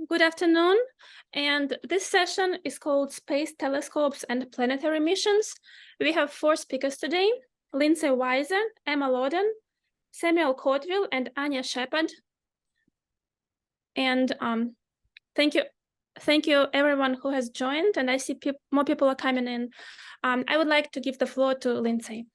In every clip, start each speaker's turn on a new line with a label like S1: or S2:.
S1: Good afternoon. And this session is called Space Telescopes and Planetary Missions. We have 4 speakers today: Lindsay Weiser, Emma Loden, Samuel Courtville, and Anya Shepard. And thank you everyone who has joined, and I see more people are coming in. I would like to give the floor to Lindsay.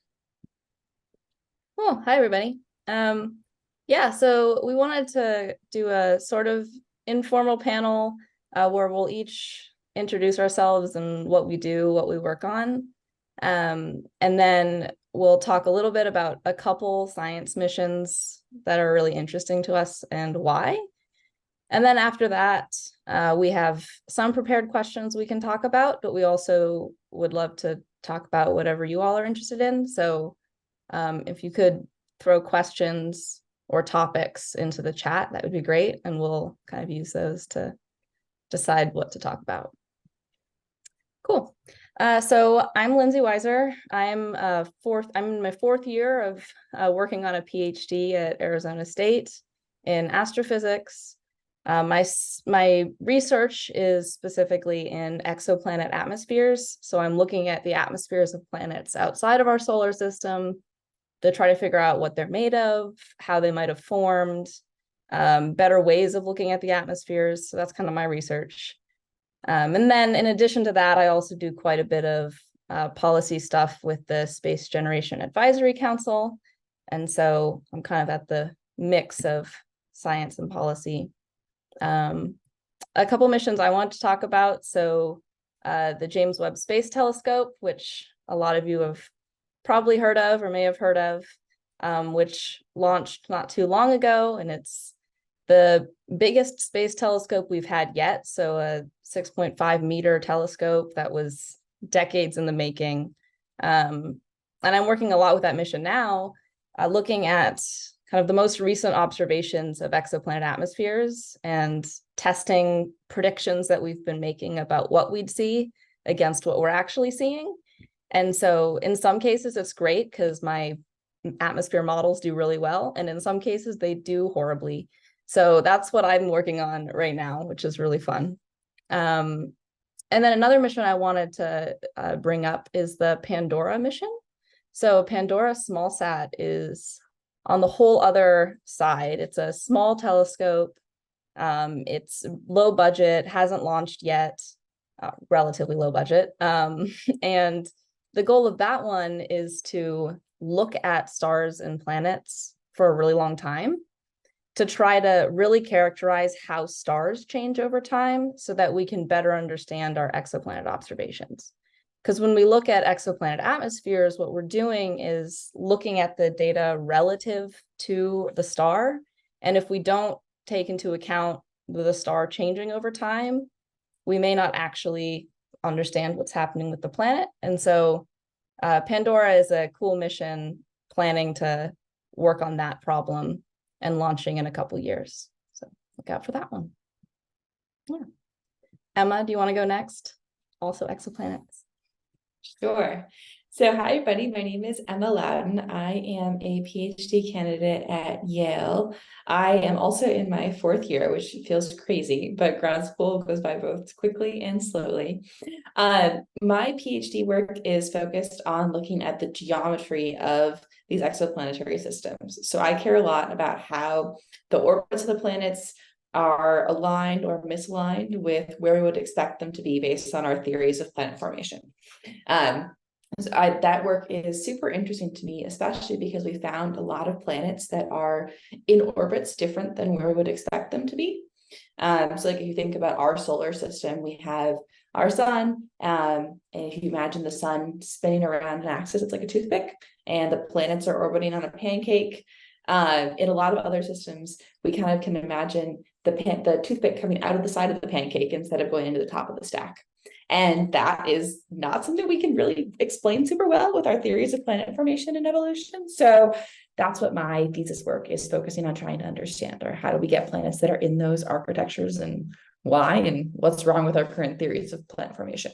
S2: Oh, hi everybody. So we wanted to do a sort of informal panel where we'll each introduce ourselves and what we do, what we work on. And then we'll talk a little bit about a couple science missions that are really interesting to us and why. And then after that, we have some prepared questions we can talk about, but we also would love to talk about whatever you all are interested in. So if you could throw questions or topics into the chat, that would be great. And we'll kind of use those to decide what to talk about. Cool. So I'm Lindsay Weiser. I'm in my 4th year of working on a PhD at Arizona State in astrophysics. My research is specifically in exoplanet atmospheres. So I'm looking at the atmospheres of planets outside of our solar system to try to figure out what they're made of, how they might have formed, better ways of looking at the atmospheres. So that's kind of my research. And then in addition to that, I also do quite a bit of policy stuff with the Space Generation Advisory Council. And so I'm kind of at the mix of science and policy. A couple missions I want to talk about. So the James Webb Space Telescope, which a lot of you have probably heard of or may have heard of, which launched not too long ago. And it's the biggest space telescope we've had yet. So a 6.5 meter telescope that was decades in the making. And I'm working a lot with that mission now, looking at kind of the most recent observations of exoplanet atmospheres and testing predictions that we've been making about what we'd see against what we're actually seeing. And so in some cases, it's great because my atmosphere models do really well. And in some cases, they do horribly. So that's what I'm working on right now, which is really fun. And then another mission I wanted to bring up is the Pandora mission. So Pandora SmallSat is on the whole other side. It's a small telescope. It's low budget, hasn't launched yet, relatively low budget. And the goal of that one is to look at stars and planets for a really long time to try to really characterize how stars change over time so that we can better understand our exoplanet observations. Because when we look at exoplanet atmospheres, what we're doing is looking at the data relative to the star. And if we don't take into account the star changing over time, we may not actually understand what's happening with the planet. And so Pandora is a cool mission planning to work on that problem and launching in a couple years. So look out for that one. Yeah. Emma, do you want to go next? Also exoplanets.
S3: Sure. So hi, everybody. My name is Emma Loudon. I am a PhD candidate at Yale. I am also in my 4th year, which feels crazy, but grad school goes by both quickly and slowly. My PhD work is focused on looking at the geometry of these exoplanetary systems. So I care a lot about how the orbits of the planets are aligned or misaligned with where we would expect them to be based on our theories of planet formation. That work is super interesting to me, especially because we found a lot of planets that are in orbits different than where we would expect them to be. So like if you think about our solar system, we have our sun, and if you imagine the sun spinning around an axis, it's like a toothpick, and the planets are orbiting on a pancake. In a lot of other systems, we kind of can imagine the toothpick coming out of the side of the pancake instead of going into the top of the stack. And that is not something we can really explain super well with our theories of planet formation and evolution. So that's what my thesis work is focusing on, trying to understand, or how do we get planets that are in those architectures and why, and what's wrong with our current theories of planet formation.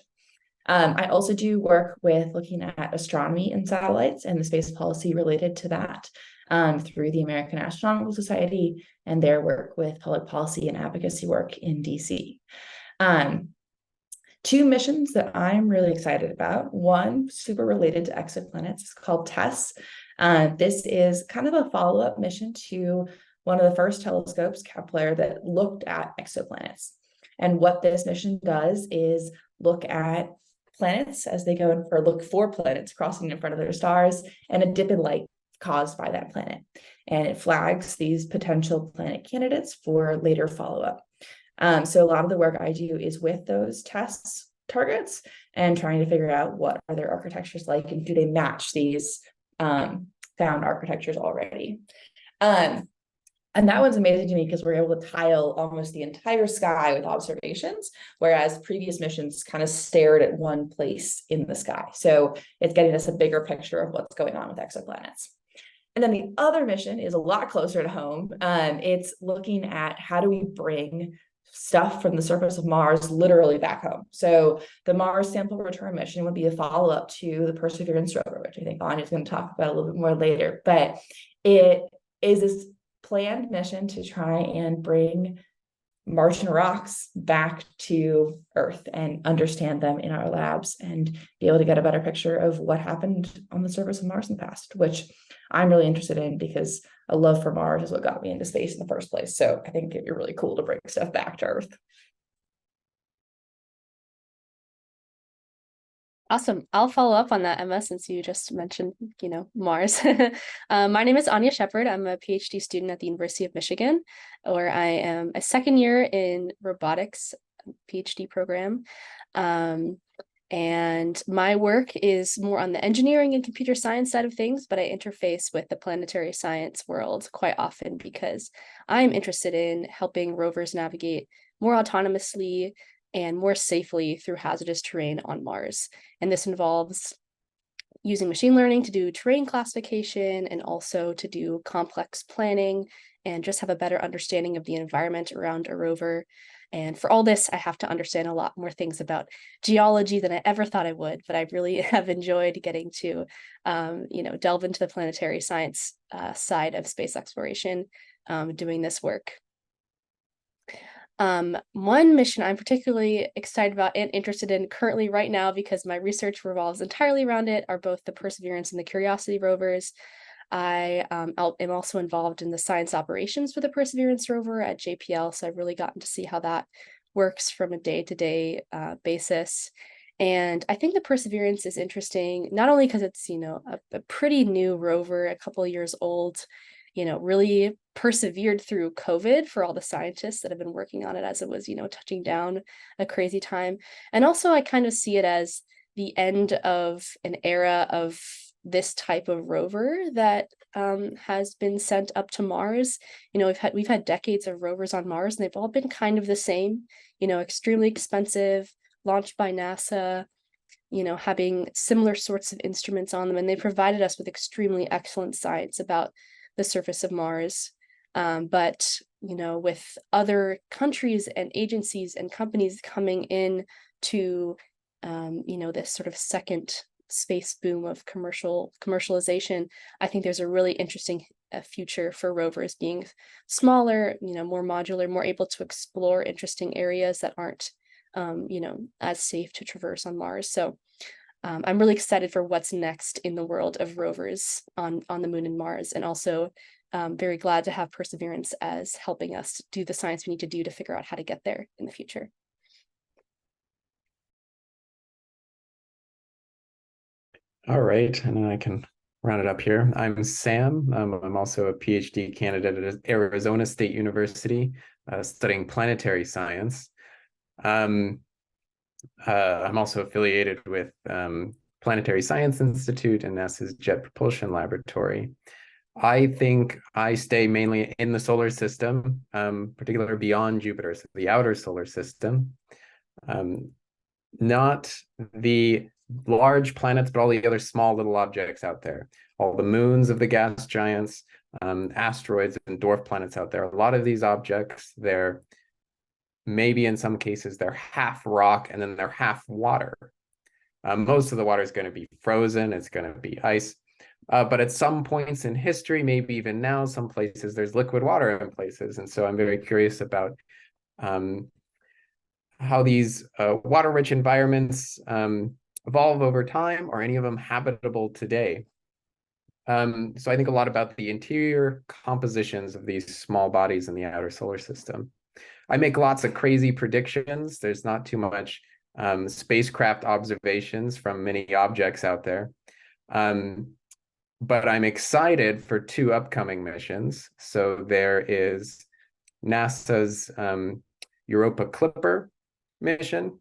S3: I also do work with looking at astronomy and satellites and the space policy related to that. through the American Astronomical Society and their work with public policy and advocacy work in DC. Two missions that I'm really excited about. One, super related to exoplanets, is called TESS. This is kind of a follow-up mission to one of the first telescopes, Kepler, that looked at exoplanets. And what this mission does is look at planets as they go in for look for planets crossing in front of their stars and a dip in light caused by that planet. And it flags these potential planet candidates for later follow-up. So a lot of the work I do is with those TESS targets and trying to figure out what are their architectures like and do they match these found architectures already. And that one's amazing to me because we're able to tile almost the entire sky with observations, whereas previous missions kind of stared at one place in the sky. So it's getting us a bigger picture of what's going on with exoplanets. And then the other mission is a lot closer to home. It's looking at how do we bring stuff from the surface of Mars literally back home. So the Mars sample return mission would be a follow-up to the Perseverance rover, which I think Anya's going to talk about a little bit more later. But it is this planned mission to try and bring Martian rocks back to Earth and understand them in our labs and be able to get a better picture of what happened on the surface of Mars in the past, which I'm really interested in because a love for Mars is what got me into space in the first place. So I think it'd be really cool to bring stuff back to Earth.
S4: Awesome. I'll follow up on that, Emma, since you just mentioned, Mars. My name is Anya Shepard. I'm a PhD student at the University of Michigan, where I am a second year in robotics PhD program. And my work is more on the engineering and computer science side of things, but I interface with the planetary science world quite often because I'm interested in helping rovers navigate more autonomously and more safely through hazardous terrain on Mars. And this involves using machine learning to do terrain classification and also to do complex planning and just have a better understanding of the environment around a rover. And for all this, I have to understand a lot more things about geology than I ever thought I would, but I really have enjoyed getting to, delve into the planetary science side of space exploration, doing this work. One mission I'm particularly excited about and interested in currently right now, because my research revolves entirely around it, are both the Perseverance and the Curiosity rovers. I am also involved in the science operations for the Perseverance rover at JPL, so I've really gotten to see how that works from a day-to-day basis. And I think the Perseverance is interesting, not only because it's, a pretty new rover, a couple of years old, really persevered through COVID for all the scientists that have been working on it as it was, touching down a crazy time. And also I kind of see it as the end of an era of this type of rover that has been sent up to Mars. We've had decades of rovers on Mars, and they've all been kind of the same, extremely expensive, launched by NASA, having similar sorts of instruments on them. And they provided us with extremely excellent science about the surface of Mars. But, with other countries and agencies and companies coming in to, this sort of second space boom of commercialization, I think there's a really interesting future for rovers being smaller, more modular, more able to explore interesting areas that aren't, as safe to traverse on Mars. So I'm really excited for what's next in the world of rovers on the moon and Mars, and also very glad to have Perseverance as helping us do the science we need to do to figure out how to get there in the future.
S5: All right, and then I can round it up here. I'm Sam. I'm also a PhD candidate at Arizona State University, studying planetary science. I'm also affiliated with Planetary Science Institute and NASA's Jet Propulsion Laboratory. I think I stay mainly in the solar system, particularly beyond Jupiter, so the outer solar system. Not the large planets, but all the other small little objects out there. All the moons of the gas giants, asteroids and dwarf planets out there. A lot of these objects, they're maybe in some cases they're half rock and then they're half water. Most of the water is going to be frozen, it's going to be ice, But at some points in history, maybe even now, some places there's liquid water in places. And so I'm very curious about how these water-rich environments evolve over time. Are any of them habitable today? So I think a lot about the interior compositions of these small bodies in the outer solar system. I make lots of crazy predictions. There's not too much spacecraft observations from many objects out there. But I'm excited for 2 upcoming missions. So there is NASA's Europa Clipper mission.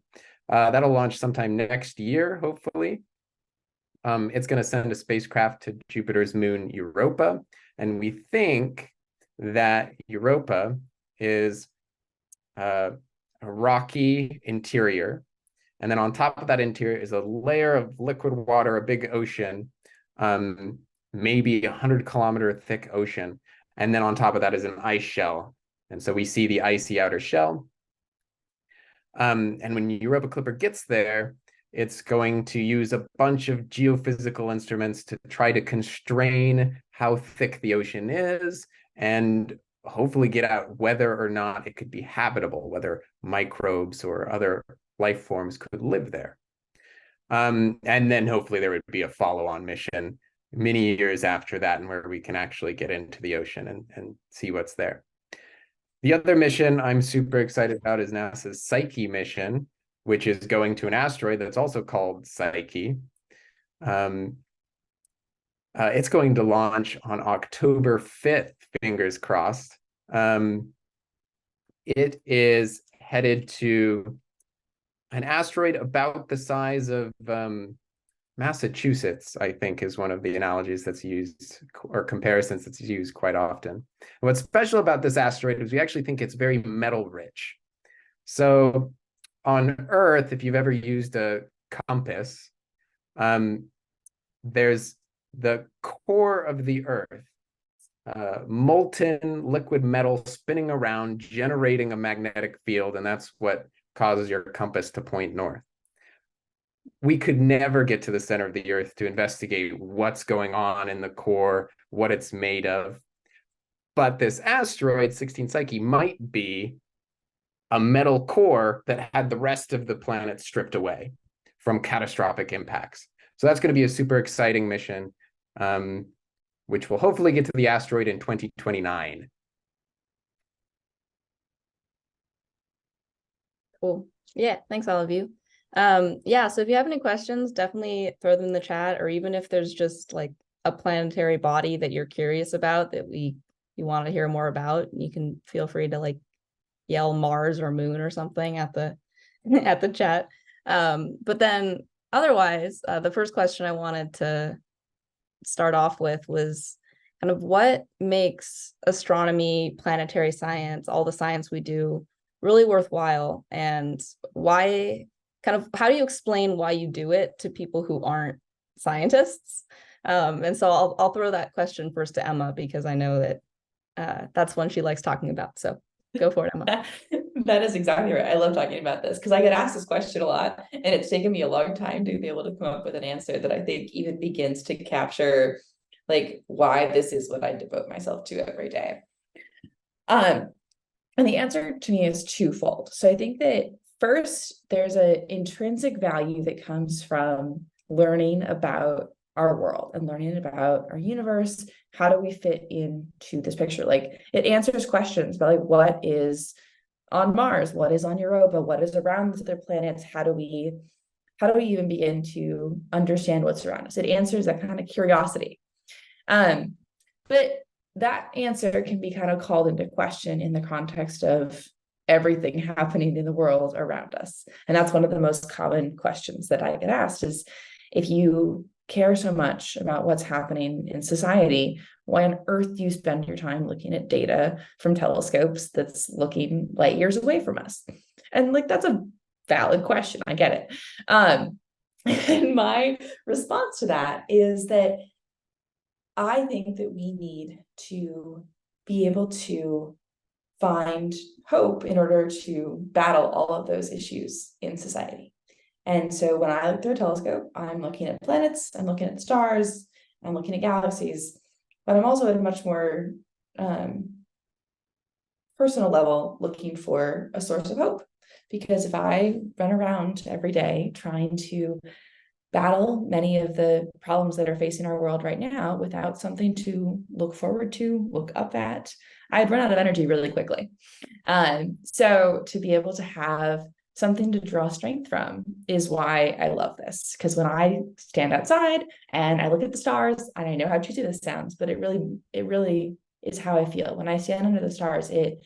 S5: That'll launch sometime next year, hopefully. It's going to send a spacecraft to Jupiter's moon, Europa. And we think that Europa is a rocky interior. And then on top of that interior is a layer of liquid water, a big ocean, maybe 100-kilometer thick ocean. And then on top of that is an ice shell. And so we see the icy outer shell. And when Europa Clipper gets there, it's going to use a bunch of geophysical instruments to try to constrain how thick the ocean is and hopefully get out whether or not it could be habitable, whether microbes or other life forms could live there. And then hopefully there would be a follow-on mission many years after that, and where we can actually get into the ocean and see what's there. The other mission I'm super excited about is NASA's Psyche mission, which is going to an asteroid that's also called Psyche. It's going to launch on October 5th, fingers crossed. It is headed to an asteroid about the size of Massachusetts, I think, is one of the analogies that's used, or comparisons that's used quite often. And what's special about this asteroid is we actually think it's very metal rich. So on Earth, if you've ever used a compass, there's the core of the Earth, molten liquid metal spinning around, generating a magnetic field, and that's what causes your compass to point north. We could never get to the center of the Earth to investigate what's going on in the core, what it's made of. But this asteroid, 16 Psyche, might be a metal core that had the rest of the planet stripped away from catastrophic impacts. So that's going to be a super exciting mission, which will hopefully get to the asteroid in 2029.
S2: Cool. Yeah, thanks all of you. Yeah, so if you have any questions, definitely throw them in the chat, or even if there's just like a planetary body that you're curious about that you want to hear more about, you can feel free to like yell Mars or Moon or something at the at the chat. But then otherwise, the first question I wanted to start off with was kind of what makes astronomy, planetary science, all the science we do really worthwhile, and why, kind of how do you explain why you do it to people who aren't scientists? And so I'll throw that question first to Emma, because I know that that's one she likes talking about. So go for it, Emma.
S3: That is exactly right. I love talking about this because I get asked this question a lot, and it's taken me a long time to be able to come up with an answer that I think even begins to capture like why this is what I devote myself to every day. And the answer to me is twofold. So I think that first, there's an intrinsic value that comes from learning about our world and learning about our universe. How do we fit into this picture? Like, it answers questions about like what is on Mars, what is on Europa, what is around the other planets, how do we even begin to understand what's around us? It answers that kind of curiosity. But that answer can be kind of called into question in the context of everything happening in the world around us. And that's one of the most common questions that I get asked is, if you care so much about what's happening in society, why on earth do you spend your time looking at data from telescopes that's looking light years away from us? And like, that's a valid question. I get it. And my response to that is that I think that we need to be able to find hope in order to battle all of those issues in society. And so when I look through a telescope, I'm looking at planets, I'm looking at stars, I'm looking at galaxies, but I'm also at a much more personal level looking for a source of hope. Because if I run around every day trying to battle many of the problems that are facing our world right now without something to look forward to, look up at, I'd run out of energy really quickly. So to be able to have something to draw strength from is why I love this. Because when I stand outside and I look at the stars, and I know how cheesy this sounds, but it really is how I feel. When I stand under the stars, it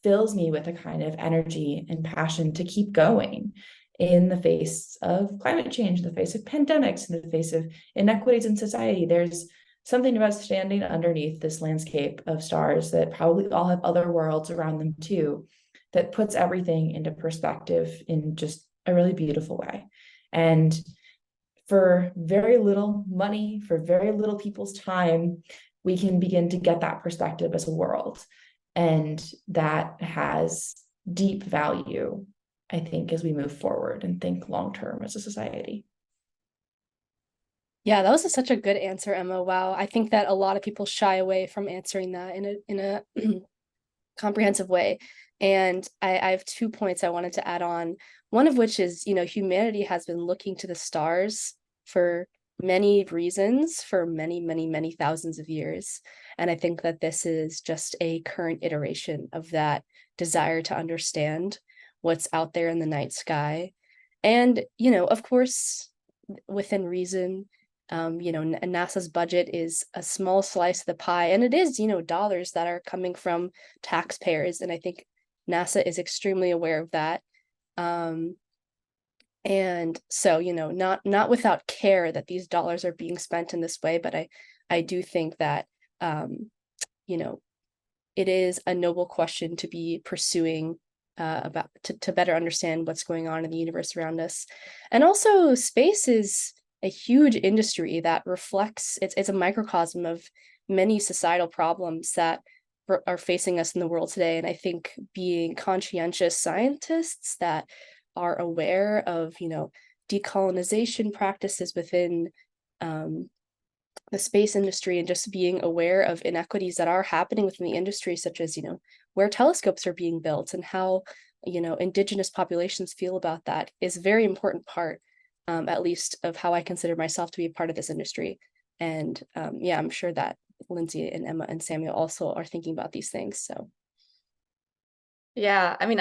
S3: fills me with a kind of energy and passion to keep going in the face of climate change, in the face of pandemics, in the face of inequities in society. There's something about standing underneath this landscape of stars that probably all have other worlds around them too, that puts everything into perspective in just a really beautiful way. And for very little money, for very little people's time, we can begin to get that perspective as a world. And that has deep value, I think, as we move forward and think long-term as a society.
S4: Yeah, that was such a good answer, Emma. Wow. I think that a lot of people shy away from answering that in a comprehensive way. And I have 2 points I wanted to add on. One of which is, humanity has been looking to the stars for many reasons for many, many, many thousands of years. And I think that this is just a current iteration of that desire to understand what's out there in the night sky. And, of course, within reason, NASA's budget is a small slice of the pie, and it is, dollars that are coming from taxpayers. And I think NASA is extremely aware of that. And so, not without care that these dollars are being spent in this way, but I do think that, it is a noble question to be pursuing about to better understand what's going on in the universe around us. And also, space is a huge industry that reflects, it's a microcosm of many societal problems that are facing us in the world today. And I think being conscientious scientists that are aware of, decolonization practices within the space industry, and just being aware of inequities that are happening within the industry, such as, where telescopes are being built and how, indigenous populations feel about that, is a very important part, at least of how I consider myself to be a part of this industry. And yeah, I'm sure that Lindsay and Emma and Samuel also are thinking about these things. So
S2: yeah, I mean,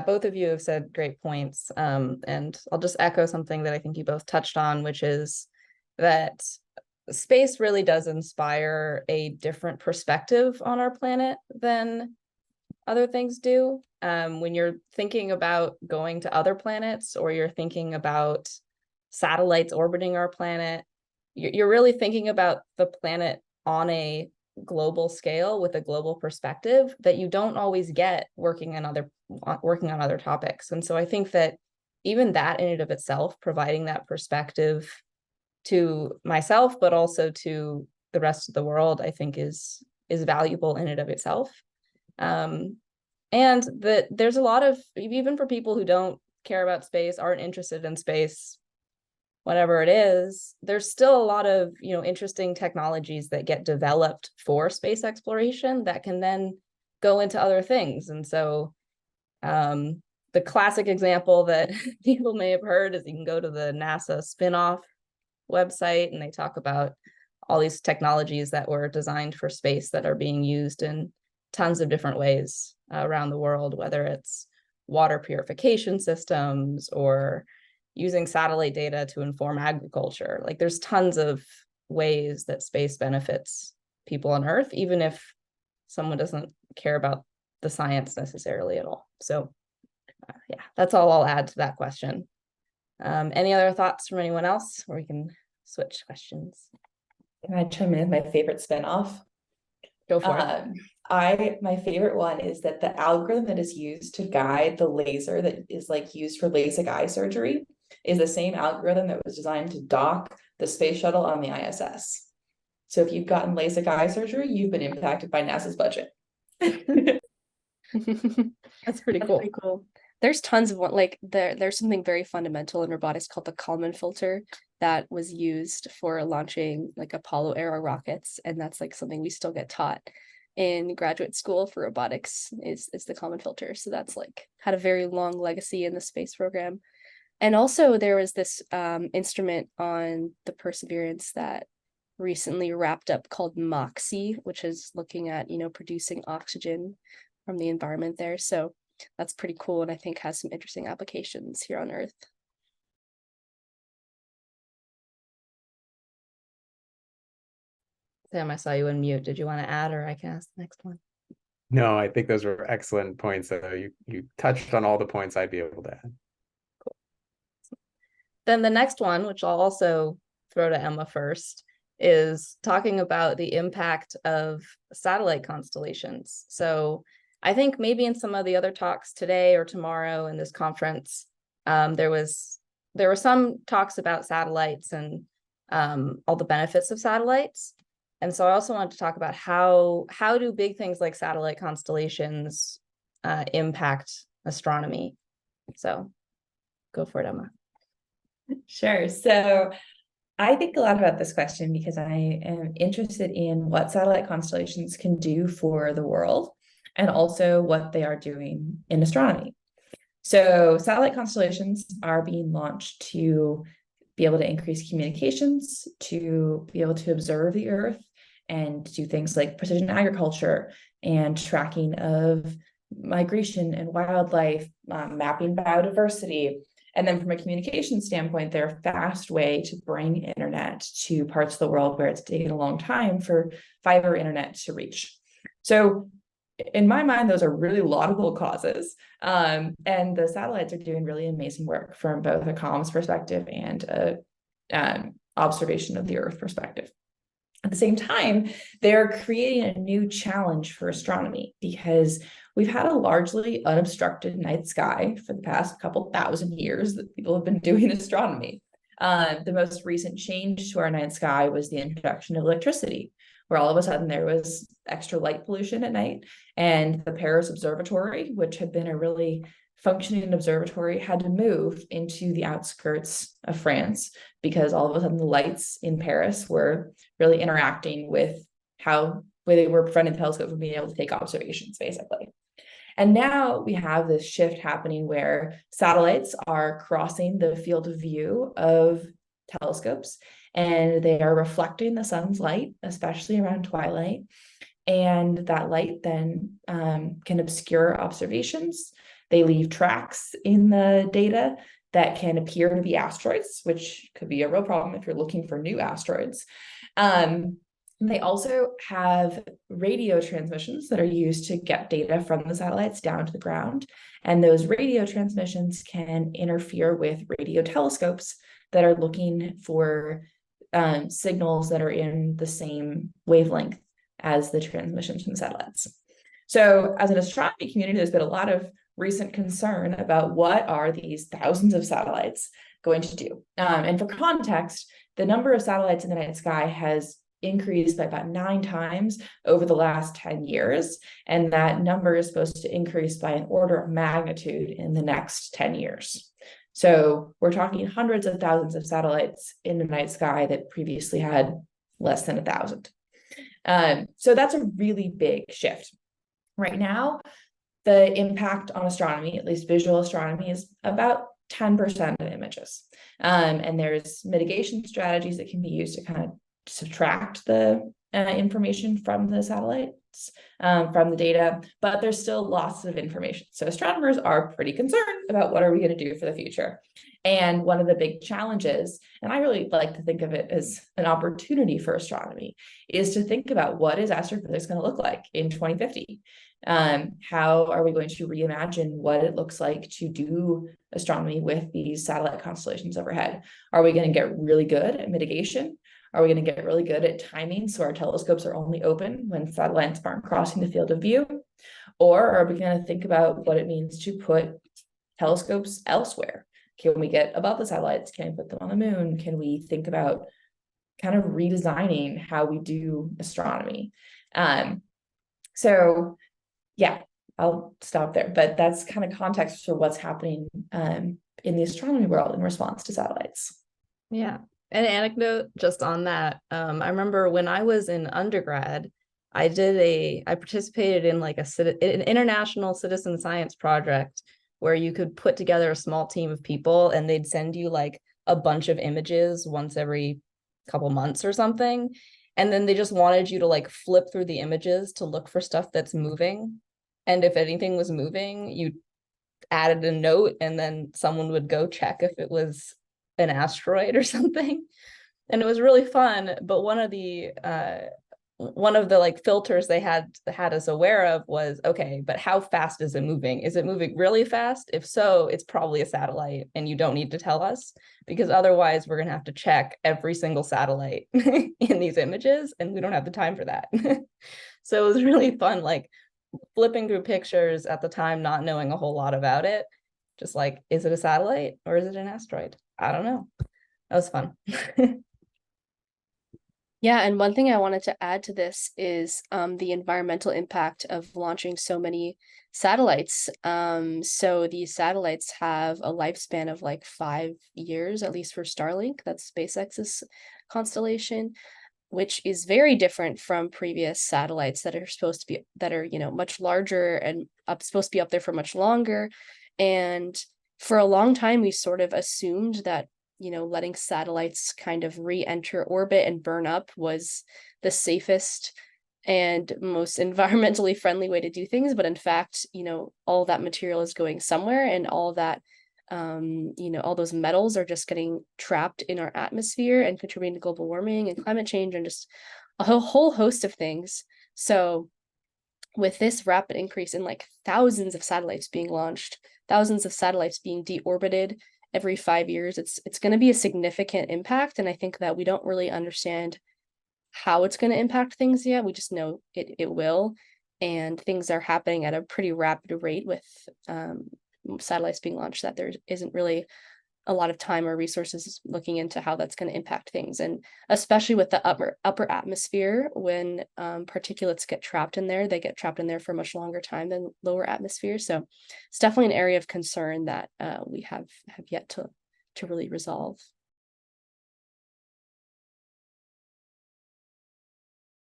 S2: both of you have said great points. And I'll just echo something that I think you both touched on, which is that space really does inspire a different perspective on our planet than other things do. When you're thinking about going to other planets, or you're thinking about satellites orbiting our planet, you're really thinking about the planet on a global scale with a global perspective that you don't always get working on other topics. And so I think that even that in and of itself, providing that perspective to myself, but also to the rest of the world, I think is valuable in and of itself. And that there's a lot of, even for people who don't care about space, aren't interested in space, whatever it is, there's still a lot of, interesting technologies that get developed for space exploration that can then go into other things. And so the classic example that people may have heard is you can go to the NASA spin-off website, and they talk about all these technologies that were designed for space that are being used in tons of different ways around the world, whether it's water purification systems or using satellite data to inform agriculture. Like, there's tons of ways that space benefits people on Earth, even if someone doesn't care about the science necessarily at all. So yeah, that's all I'll add to that question. Any other thoughts from anyone else, or we can switch questions?
S3: Can I chime in with my favorite spinoff?
S2: Go for it.
S3: My favorite one is that the algorithm that is used to guide the laser that is used for LASIK eye surgery is the same algorithm that was designed to dock the space shuttle on the ISS. So if you've gotten LASIK eye surgery, you've been impacted by NASA's budget.
S2: That's pretty cool.
S4: There's tons of there's something very fundamental in robotics called the Kalman filter that was used for launching like Apollo era rockets. And that's like something we still get taught in graduate school for robotics is the common filter. So that's like had a very long legacy in the space program. And also there was this instrument on the Perseverance that recently wrapped up called MOXIE, which is looking at, producing oxygen from the environment there. So that's pretty cool, and I think has some interesting applications here on Earth.
S2: Sam, I saw you unmute. Did you want to add, or I can ask the next one?
S5: No, I think those were excellent points. You touched on all the points I'd be able to add.
S2: Then the next one, which I'll also throw to Emma first, is talking about the impact of satellite constellations. So I think maybe in some of the other talks today or tomorrow in this conference, there were some talks about satellites and all the benefits of satellites. And so I also wanted to talk about how do big things like satellite constellations impact astronomy. So go for it, Emma.
S3: Sure. So I think a lot about this question because I am interested in what satellite constellations can do for the world and also what they are doing in astronomy. So satellite constellations are being launched to be able to increase communications, to be able to observe the Earth and do things like precision agriculture and tracking of migration and wildlife, mapping biodiversity. And then from a communication standpoint, they're a fast way to bring internet to parts of the world where it's taken a long time for fiber internet to reach. So in my mind, those are really laudable causes. And the satellites are doing really amazing work from both a comms perspective and a observation of the Earth perspective. At the same time, they're creating a new challenge for astronomy because we've had a largely unobstructed night sky for the past couple thousand years that people have been doing astronomy. The most recent change to our night sky was the introduction of electricity, where all of a sudden there was extra light pollution at night, and the Paris Observatory, which had been a really functioning observatory, had to move into the outskirts of France because all of a sudden the lights in Paris were really interacting with how they were preventing telescopes from being able to take observations, basically. And now we have this shift happening where satellites are crossing the field of view of telescopes, and they are reflecting the sun's light, especially around twilight. And that light then can obscure observations. They leave tracks in the data that can appear to be asteroids, which could be a real problem if you're looking for new asteroids. They also have radio transmissions that are used to get data from the satellites down to the ground. And those radio transmissions can interfere with radio telescopes that are looking for signals that are in the same wavelength as the transmissions from the satellites. So as an astronomy community, there's been a lot of recent concern about what are these thousands of satellites going to do. And for context, the number of satellites in the night sky has increased by about 9 times over the last 10 years. And that number is supposed to increase by an order of magnitude in the next 10 years. So we're talking hundreds of thousands of satellites in the night sky that previously had less than 1,000. So that's a really big shift. Right now, the impact on astronomy, at least visual astronomy, is about 10% of images. And there's mitigation strategies that can be used to kind of subtract the information from the satellites, from the data, but there's still lots of information. So astronomers are pretty concerned about what are we going to do for the future. And one of the big challenges, and I really like to think of it as an opportunity for astronomy, is to think about what is astrophysics going to look like in 2050? How are we going to reimagine what it looks like to do astronomy with these satellite constellations overhead? Are we going to get really good at mitigation? Are we going to get really good at timing so our telescopes are only open when satellites aren't crossing the field of view? Or are we going to think about what it means to put telescopes elsewhere? Can we get above the satellites? Can we put them on the moon? Can we think about kind of redesigning how we do astronomy? So yeah, I'll stop there, but that's kind of context for what's happening in the astronomy world in response to satellites.
S2: Yeah, An anecdote just on that. I remember when I was in undergrad, I participated in like an international citizen science project where you could put together a small team of people and they'd send you like a bunch of images once every couple months or something. And then they just wanted you to like flip through the images to look for stuff that's moving. And if anything was moving, you added a note and then someone would go check if it was an asteroid or something. And it was really fun. But one of the like filters they had us aware of was, okay, but how fast is it moving? Is it moving really fast? If so, it's probably a satellite and you don't need to tell us, because otherwise we're gonna have to check every single satellite in these images and we don't have the time for that. So it was really fun, like flipping through pictures at the time, not knowing a whole lot about it. Just like, is it a satellite or is it an asteroid? I don't know. That was fun.
S4: Yeah, and one thing I wanted to add to this is the environmental impact of launching so many satellites. So these satellites have a lifespan of like 5 years, at least for Starlink, that's SpaceX's constellation, which is very different from previous satellites that are supposed to be much larger and supposed to be up there for much longer. And for a long time, we sort of assumed that letting satellites kind of re-enter orbit and burn up was the safest and most environmentally friendly way to do things. But in fact, all that material is going somewhere, and all that, all those metals are just getting trapped in our atmosphere and contributing to global warming and climate change and just a whole host of things. So with this rapid increase in like thousands of satellites being launched, thousands of satellites being deorbited every 5 years, it's going to be a significant impact. And I think that we don't really understand how it's going to impact things yet. We just know it will. And things are happening at a pretty rapid rate with satellites being launched, that there isn't really a lot of time or resources looking into how that's going to impact things. And especially with the upper atmosphere, when particulates get trapped in there, they get trapped in there for a much longer time than lower atmosphere. So it's definitely an area of concern that we have yet to really resolve.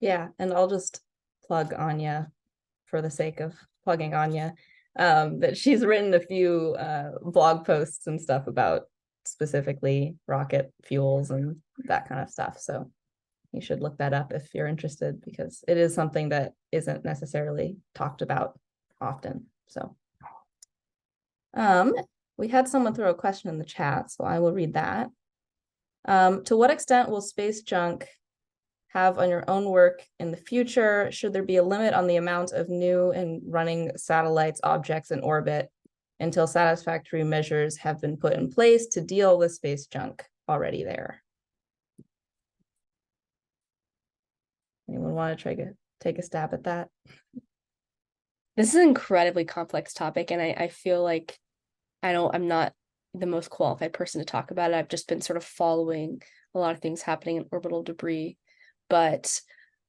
S2: Yeah, and I'll just plug Anya for the sake of plugging Anya. That she's written a few blog posts and stuff about specifically rocket fuels and that kind of stuff. So you should look that up if you're interested, because it is something that isn't necessarily talked about often. So we had someone throw a question in the chat, so I will read that. To what extent will space junk have on your own work in the future? Should there be a limit on the amount of new and running satellites, objects in orbit until satisfactory measures have been put in place to deal with space junk already there? Anyone want to try to take a stab at that?
S4: This is an incredibly complex topic, and I feel like I'm not the most qualified person to talk about it. I've just been sort of following a lot of things happening in orbital debris. But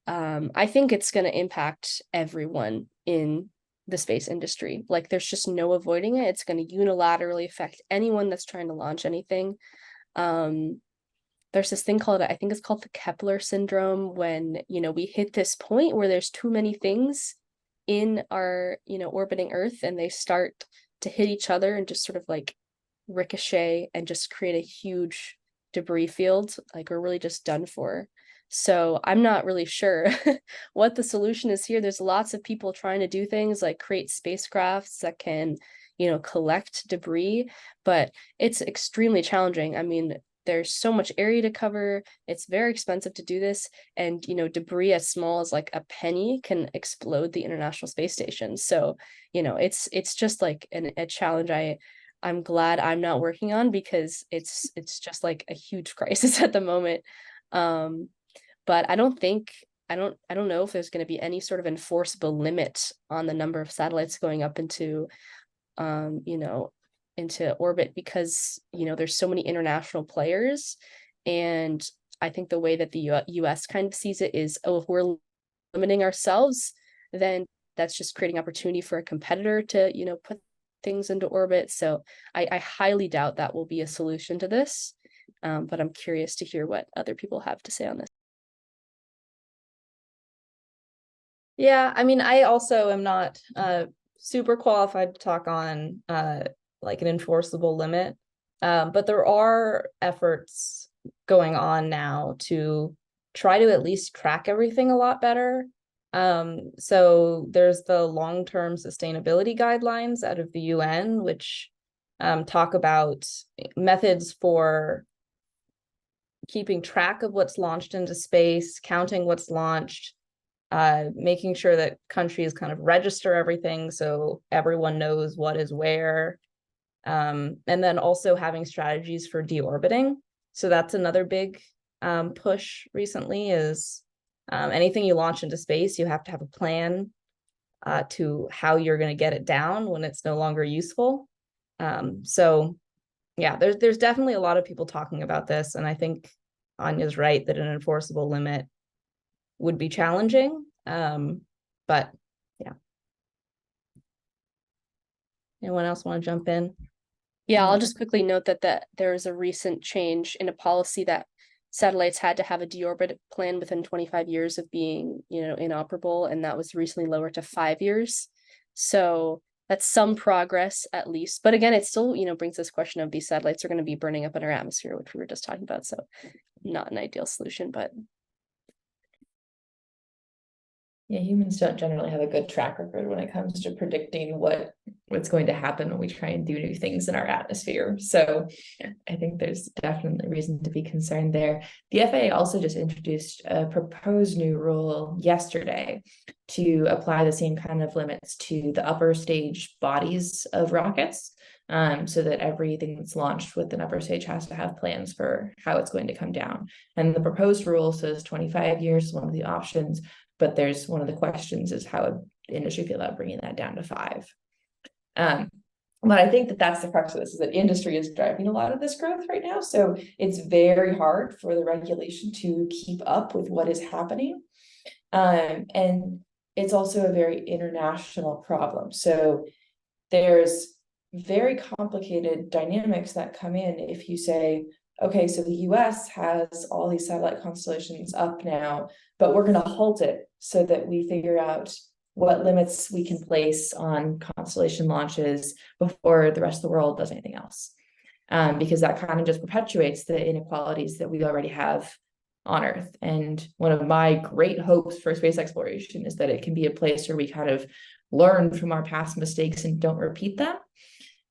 S4: I think it's going to impact everyone in the space industry. Like, there's just no avoiding it. It's going to unilaterally affect anyone that's trying to launch anything. There's this thing called, I think it's called the Kepler syndrome, when, we hit this point where there's too many things in our, orbiting Earth, and they start to hit each other and just sort of like ricochet and just create a huge debris field. Like, we're really just done for. So I'm not really sure what the solution is here. There's lots of people trying to do things like create spacecrafts that can, collect debris, but it's extremely challenging. I mean, there's so much area to cover. It's very expensive to do this. And, debris as small as like a penny can explode the International Space Station. So, it's just like a challenge I'm glad I'm not working on, because it's just like a huge crisis at the moment. But I don't know if there's going to be any sort of enforceable limit on the number of satellites going up into into orbit, because there's so many international players. And I think the way that the US kind of sees it is, oh, if we're limiting ourselves, then that's just creating opportunity for a competitor to put things into orbit. So I highly doubt that will be a solution to this. but I'm curious to hear what other people have to say on this.
S2: Yeah, I mean, I also am not super qualified to talk on like an enforceable limit. But there are efforts going on now to try to at least track everything a lot better. So there's the long-term sustainability guidelines out of the UN, which talk about methods for keeping track of what's launched into space, counting what's launched, making sure that countries kind of register everything so everyone knows what is where, and then also having strategies for deorbiting. So that's another big push recently is anything you launch into space, you have to have a plan to how you're going to get it down when it's no longer useful. So yeah, there's definitely a lot of people talking about this, and I think Anya's right that an enforceable limit would be challenging. But yeah. Anyone else want to jump in?
S4: Yeah, I'll just quickly note that there was a recent change in a policy that satellites had to have a deorbit plan within 25 years of being, inoperable, and that was recently lowered to 5 years. So that's some progress at least. But again, it still, brings this question of these satellites are going to be burning up in our atmosphere, which we were just talking about. So not an ideal solution, but
S3: Yeah, humans don't generally have a good track record when it comes to predicting what's going to happen when we try and do new things in our atmosphere. So I think there's definitely reason to be concerned there. The FAA also just introduced a proposed new rule yesterday to apply the same kind of limits to the upper stage bodies of rockets, so that everything that's launched with an upper stage has to have plans for how it's going to come down. And the proposed rule says 25 years is one of the options, but there's one of the questions is how would the industry feel about bringing that down to 5. But I think that's the crux of this, is that industry is driving a lot of this growth right now. So it's very hard for the regulation to keep up with what is happening. And it's also a very international problem. So there's very complicated dynamics that come in if you say, okay, so the US has all these satellite constellations up now, but we're going to halt it so that we figure out what limits we can place on constellation launches before the rest of the world does anything else. Because that kind of just perpetuates the inequalities that we already have on Earth. And one of my great hopes for space exploration is that it can be a place where we kind of learn from our past mistakes and don't repeat them.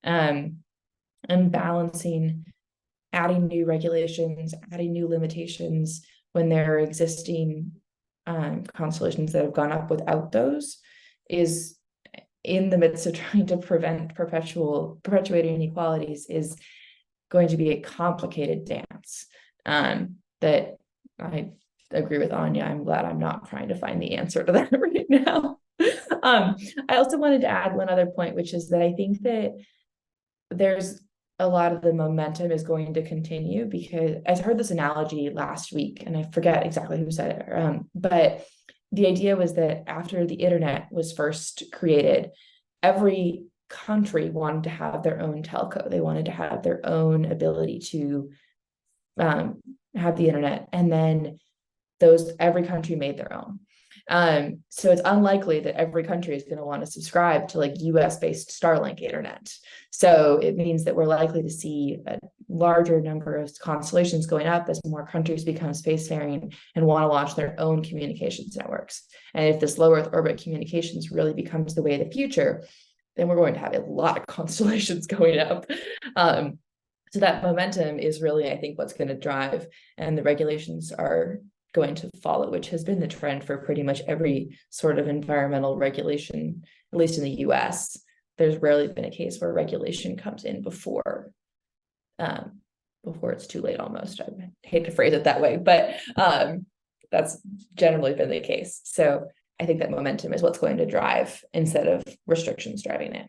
S3: And balancing adding new regulations, adding new limitations when there are existing constellations that have gone up without those is in the midst of trying to prevent perpetuating inequalities is going to be a complicated dance. That I agree with Anya. I'm glad I'm not trying to find the answer to that right now. I also wanted to add one other point, which is that I think that there's a lot of the momentum is going to continue, because I heard this analogy last week and I forget exactly who said it, but the idea was that after the internet was first created, every country wanted to have their own telco. They wanted to have their own ability to have the internet, and then every country made their own. So it's unlikely that every country is going to want to subscribe to like US-based Starlink internet. So it means that we're likely to see a larger number of constellations going up as more countries become spacefaring and want to launch their own communications networks. And if this low Earth orbit communications really becomes the way of the future, then we're going to have a lot of constellations going up. So that momentum is really, I think, what's going to drive, and the regulations are going to follow, which has been the trend for pretty much every sort of environmental regulation, at least in the US. There's rarely been a case where regulation comes in before it's too late almost. I hate to phrase it that way, but that's generally been the case. So I think that momentum is what's going to drive instead of restrictions driving it.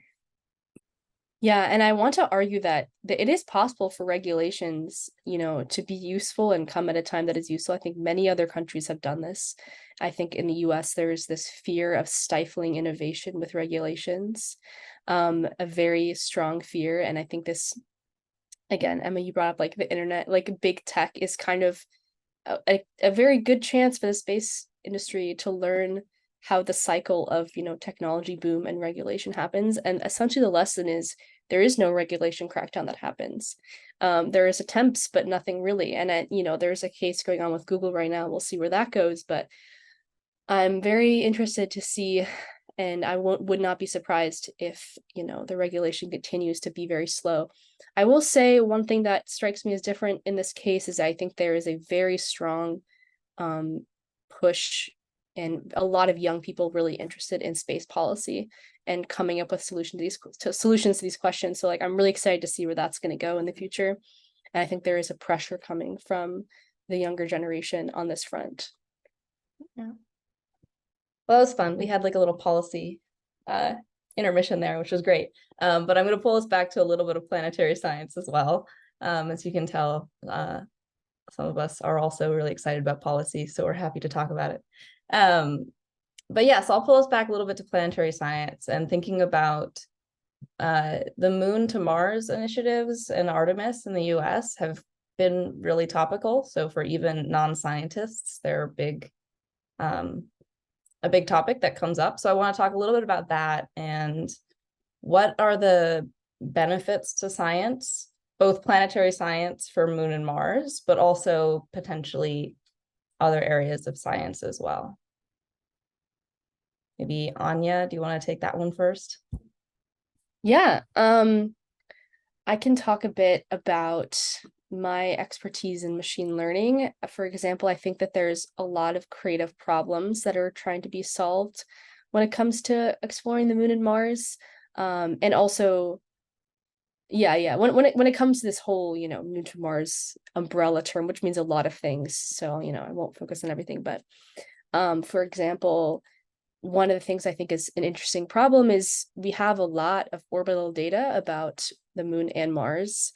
S4: yeah, and I want to argue that it is possible for regulations, to be useful and come at a time that is useful. I think many other countries have done this. I think in the US, there is this fear of stifling innovation with regulations, a very strong fear. And I think this again, Emma, you brought up like the internet, like big tech is kind of a very good chance for the space industry to learn how the cycle of, you know, technology boom and regulation happens. And essentially the lesson is there is no regulation crackdown that happens. There is attempts, but nothing really. And you know, there's a case going on with Google right now. We'll see where that goes, but I'm very interested to see, and I would not be surprised if, you know, the regulation continues to be very slow. I will say one thing that strikes me as different in this case is I think there is a very strong push and a lot of young people really interested in space policy and coming up with solutions to these questions. So like I'm really excited to see where that's going to go in the future. And I think there is a pressure coming from the younger generation on this front.
S2: Yeah. Well, that was fun. We had like a little policy intermission there, which was great. But I'm going to pull us back to a little bit of planetary science as well. As you can tell, some of us are also really excited about policy, so we're happy to talk about it. But yes, I'll pull us back a little bit to planetary science and thinking about the Moon to Mars initiatives and Artemis in the US have been really topical. So for even non-scientists, they're a big topic that comes up. So I want to talk a little bit about that and what are the benefits to science, both planetary science for Moon and Mars, but also potentially other areas of science as well. Maybe Anya, do you want to take that one first?
S4: Yeah, I can talk a bit about my expertise in machine learning. For example, I think that there's a lot of creative problems that are trying to be solved when it comes to exploring the Moon and Mars. And also, when it comes to this whole, you know, Moon to Mars umbrella term, which means a lot of things. So, you know, I won't focus on everything, but for example, one of the things I think is an interesting problem is we have a lot of orbital data about the Moon and Mars.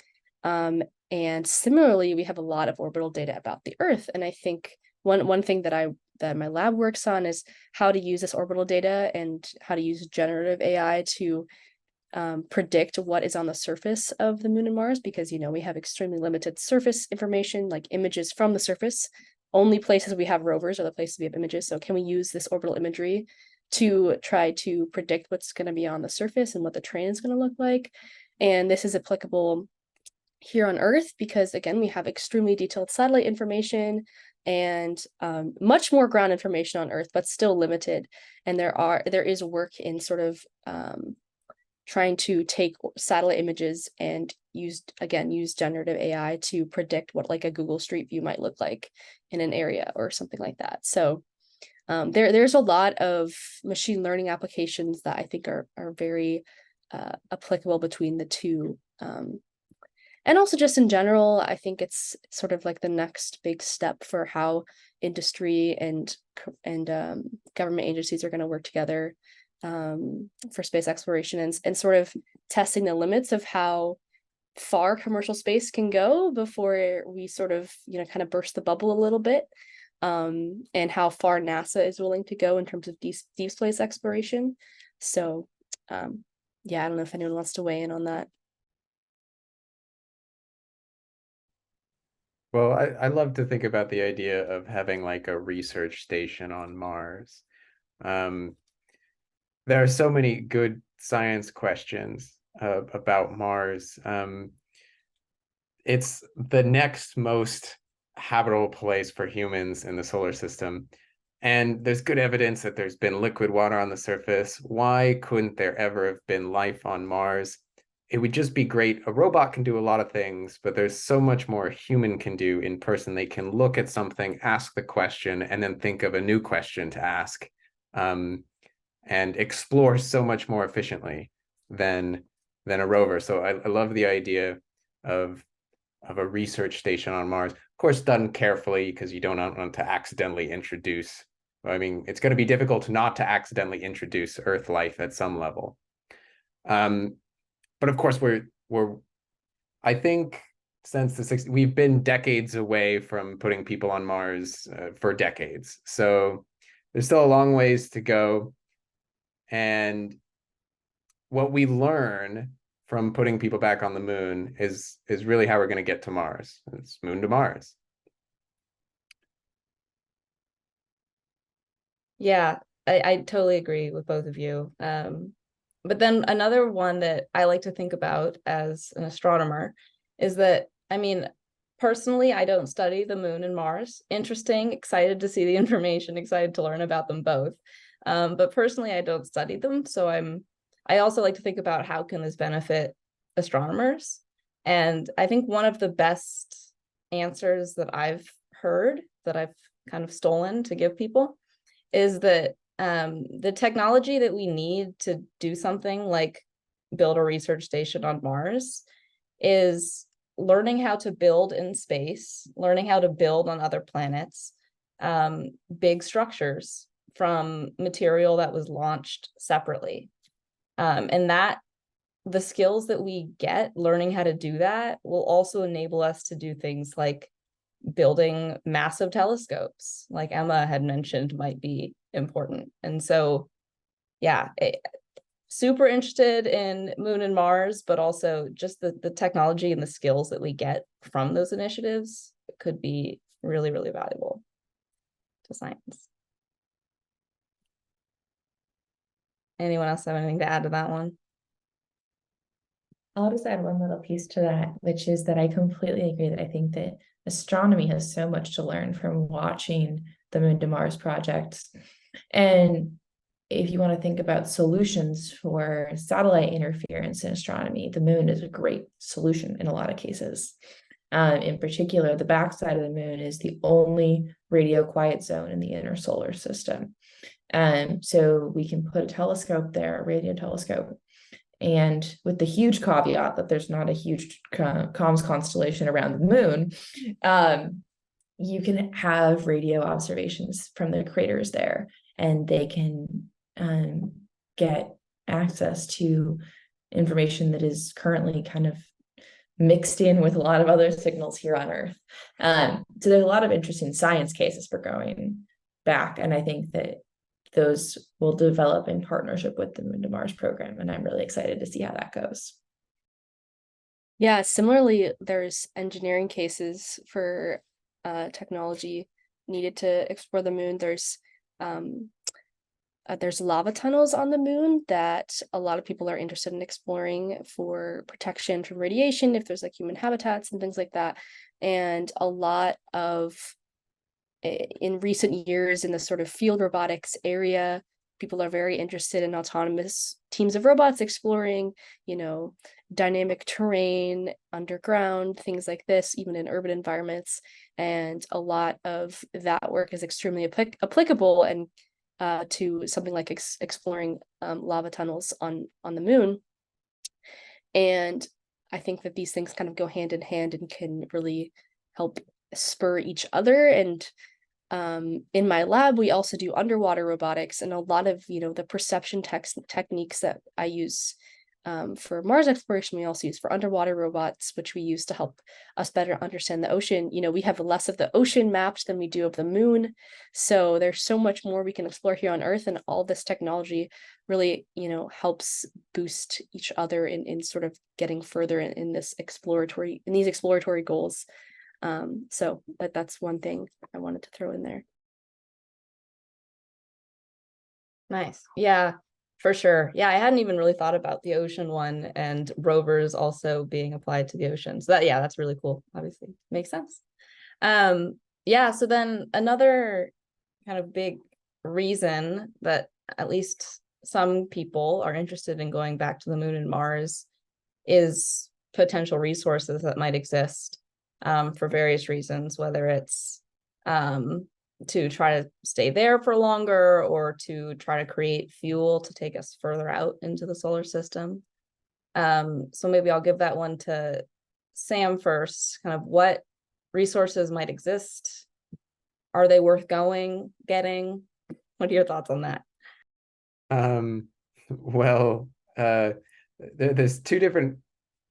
S4: And similarly, we have a lot of orbital data about the Earth. And I think one thing that my lab works on is how to use this orbital data and how to use generative AI to predict what is on the surface of the Moon and Mars, because, you know, we have extremely limited surface information, like images from the surface. Only places we have rovers are the places we have images. So can we use this orbital imagery to try to predict what's going to be on the surface and what the terrain is going to look like? And this is applicable here on Earth because, again, we have extremely detailed satellite information and much more ground information on Earth, but still limited. And there is work in sort of trying to take satellite images and use generative AI to predict what like a Google Street View might look like in an area or something like that. So there's a lot of machine learning applications that I think are very applicable between the two. And also just in general, I think it's sort of like the next big step for how industry and government agencies are going to work together for space exploration and sort of testing the limits of how far commercial space can go before we sort of, you know, kind of burst the bubble a little bit, and how far NASA is willing to go in terms of deep space exploration. So yeah, I don't know if anyone wants to weigh in on that.
S5: Well, I love to think about the idea of having like a research station on Mars. There are so many good science questions about Mars. It's the next most habitable place for humans in the solar system. And there's good evidence that there's been liquid water on the surface. Why couldn't there ever have been life on Mars? It would just be great. A robot can do a lot of things, but there's so much more a human can do in person. They can look at something, ask the question, and then think of a new question to ask. And explore so much more efficiently than a rover. So I love the idea of a research station on Mars. Of course, done carefully because you don't want to accidentally introduce. I mean, it's going to be difficult not to accidentally introduce Earth life at some level. But of course, I think since the 60s, we've been decades away from putting people on Mars for decades. So there's still a long ways to go. And what we learn from putting people back on the moon is really how we're going to get to Mars. It's moon to Mars.
S2: Yeah, I totally agree with both of you. But then another one that I like to think about as an astronomer is that, I mean, personally, I don't study the moon and Mars. Interesting, excited to see the information, excited to learn about them both. But personally, I don't study them. So I also like to think about how can this benefit astronomers? And I think one of the best answers that I've heard, that I've kind of stolen to give people, is that the technology that we need to do something like build a research station on Mars is learning how to build in space, learning how to build on other planets, big structures from material that was launched separately. And that the skills that we get learning how to do that will also enable us to do things like building massive telescopes, like Emma had mentioned, might be important. And so, yeah, super interested in Moon and Mars, but also just the technology and the skills that we get from those initiatives could be really, really valuable to science. Anyone else have anything to add to that one?
S6: I'll just add one little piece to that, which is that I completely agree that I think that astronomy has so much to learn from watching the Moon to Mars project. And if you want to think about solutions for satellite interference in astronomy, the moon is a great solution in a lot of cases. In particular, the backside of the moon is the only radio quiet zone in the inner solar system. So we can put a telescope there, a radio telescope, and with the huge caveat that there's not a huge comms constellation around the moon, you can have radio observations from the craters there, and they can get access to information that is currently kind of mixed in with a lot of other signals here on Earth. So there's a lot of interesting science cases for going back, and I think that those will develop in partnership with the Moon to Mars program, and I'm really excited to see how that goes.
S4: Yeah, similarly, there's engineering cases for technology needed to explore the moon. There's lava tunnels on the moon that a lot of people are interested in exploring for protection from radiation, if there's like human habitats and things like that. And a lot of, in recent years in the sort of field robotics area, people are very interested in autonomous teams of robots exploring, dynamic terrain, underground, things like this, even in urban environments. And a lot of that work is extremely applicable and to something like exploring lava tunnels on the moon. And I think that these things kind of go hand in hand and can really help spur each other. And in my lab, we also do underwater robotics, and a lot of, the perception techniques that I use for Mars exploration, we also use for underwater robots, which we use to help us better understand the ocean. We have less of the ocean mapped than we do of the moon. So there's so much more we can explore here on Earth, and all this technology really, helps boost each other in sort of getting further in these exploratory goals. So that's one thing I wanted to throw in there.
S2: Nice. Yeah, for sure. Yeah, I hadn't even really thought about the ocean one and rovers also being applied to the ocean. So that's really cool. Obviously, makes sense. Yeah, so then another kind of big reason that at least some people are interested in going back to the moon and Mars is potential resources that might exist for various reasons, whether it's to try to stay there for longer or to try to create fuel to take us further out into the solar system. So maybe I'll give that one to Sam first. Kind of what resources might exist? Are they worth getting? What are your thoughts on that?
S5: Well, there's two different,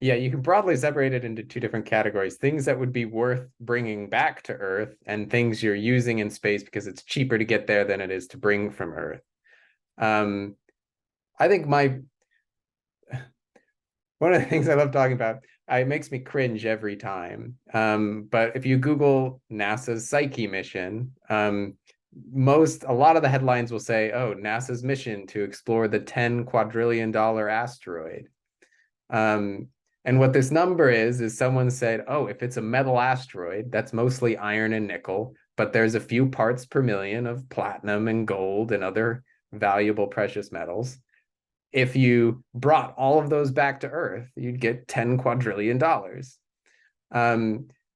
S5: you can broadly separate it into two different categories: things that would be worth bringing back to Earth, and things you're using in space because it's cheaper to get there than it is to bring from Earth. I think one of the things I love talking about, it makes me cringe every time. But if you Google NASA's Psyche mission, a lot of the headlines will say, oh, NASA's mission to explore the $10 quadrillion asteroid. And what this number is someone said, oh, if it's a metal asteroid, that's mostly iron and nickel, but there's a few parts per million of platinum and gold and other valuable precious metals. If you brought all of those back to Earth, you'd get $10 quadrillion.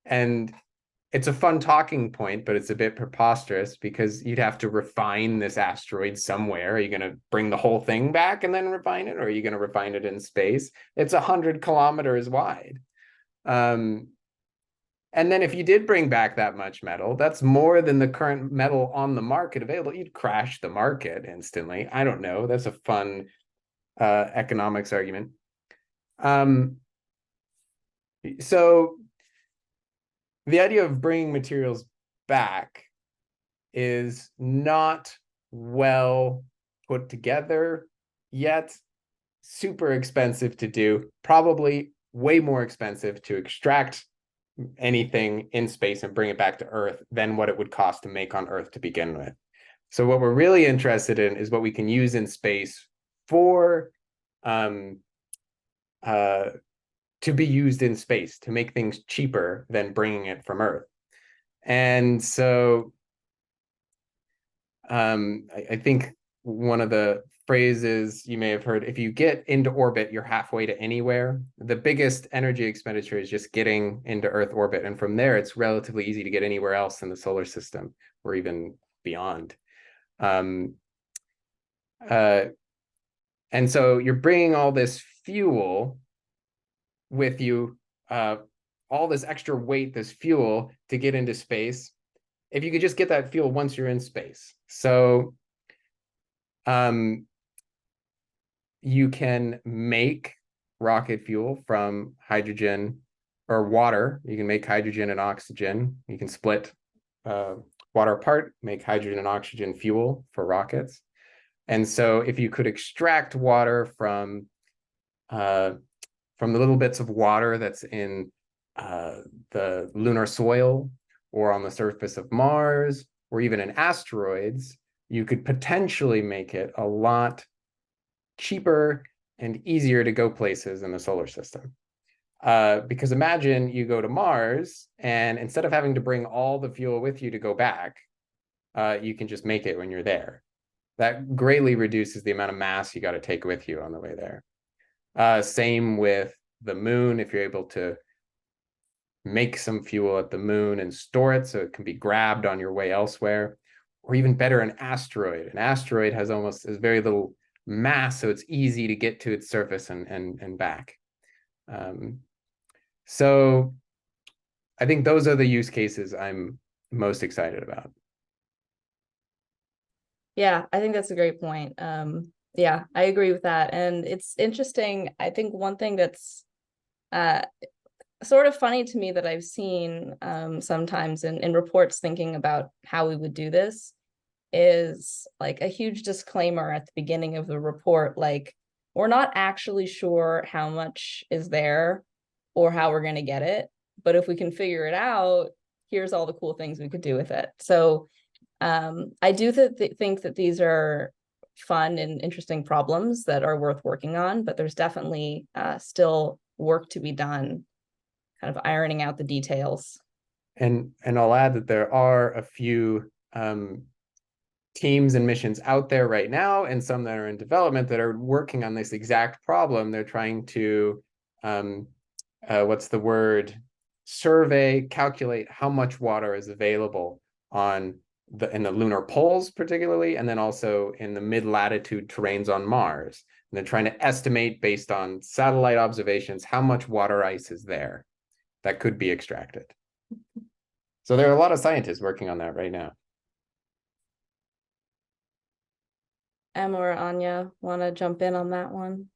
S5: And it's a fun talking point, but it's a bit preposterous because you'd have to refine this asteroid somewhere. Are you going to bring the whole thing back and then refine it? Or are you going to refine it in space? It's 100 kilometers wide. And then if you did bring back that much metal, that's more than the current metal on the market available. You'd crash the market instantly. I don't know. That's a fun economics argument. So the idea of bringing materials back is not well put together yet. Super expensive to do, probably way more expensive to extract anything in space and bring it back to Earth than what it would cost to make on Earth to begin with. So what we're really interested in is what we can use in space for to be used in space to make things cheaper than bringing it from Earth. And so I think one of the phrases you may have heard, if you get into orbit, you're halfway to anywhere. The biggest energy expenditure is just getting into Earth orbit. And from there, it's relatively easy to get anywhere else in the solar system or even beyond. And so you're bringing all this fuel with you, all this extra weight, this fuel to get into space, if you could just get that fuel once you're in space. So you can make rocket fuel from hydrogen or water. You can make hydrogen and oxygen. You can split water apart, make hydrogen and oxygen fuel for rockets. And so if you could extract water from the little bits of water that's in the lunar soil or on the surface of Mars or even in asteroids, you could potentially make it a lot cheaper and easier to go places in the solar system. Because imagine you go to Mars and instead of having to bring all the fuel with you to go back, you can just make it when you're there. That greatly reduces the amount of mass you got to take with you on the way there. Same with the moon. If you're able to make some fuel at the moon and store it so it can be grabbed on your way elsewhere, or even better, an asteroid. An asteroid has very little mass, so it's easy to get to its surface and back. So I think those are the use cases I'm most excited about.
S2: Yeah, I think that's a great point. Yeah, I agree with that. And it's interesting. I think one thing that's sort of funny to me that I've seen sometimes in reports thinking about how we would do this is like a huge disclaimer at the beginning of the report, like, we're not actually sure how much is there or how we're going to get it, but if we can figure it out, here's all the cool things we could do with it. So I do think that these are fun and interesting problems that are worth working on, but there's definitely still work to be done, kind of ironing out the details.
S5: And I'll add that there are a few teams and missions out there right now, and some that are in development that are working on this exact problem. They're trying to, survey, calculate how much water is available in the lunar poles particularly, and then also in the mid-latitude terrains on Mars. And they're trying to estimate based on satellite observations how much water ice is there that could be extracted. So there are a lot of scientists working on that right now.
S2: Emma or Anya want to jump in on that one?